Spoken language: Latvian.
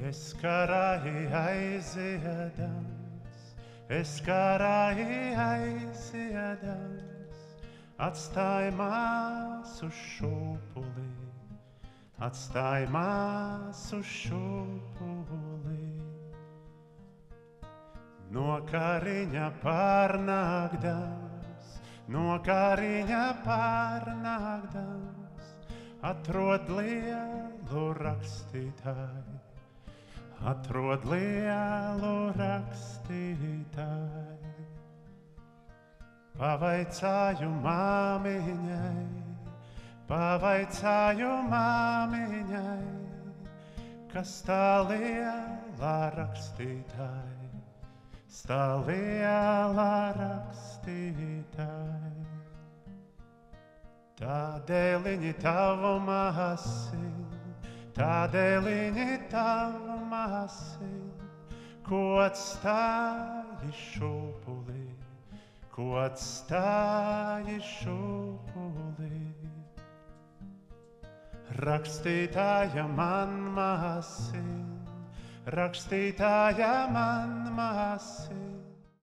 Es karāji aiziedams, es karāji aiziedams, atstāj māsu šūpulī, atstāj māsu šūpulī. No kariņa pārnākdams, no kariņa pārnākdams, atrod lielu rakstītāju, atrod lielu rakstītāju. Pavaicāju māmiņai, kas tā liela rakstītāja, tā liela rakstītāja. Tādēļ tavu māsiņu, tādēļ tavu māsiņu, ko atstāji šūpulī, ko atstāji šūpulī. Rakstītāja man māsiņu, rakstītāja man māsiņu,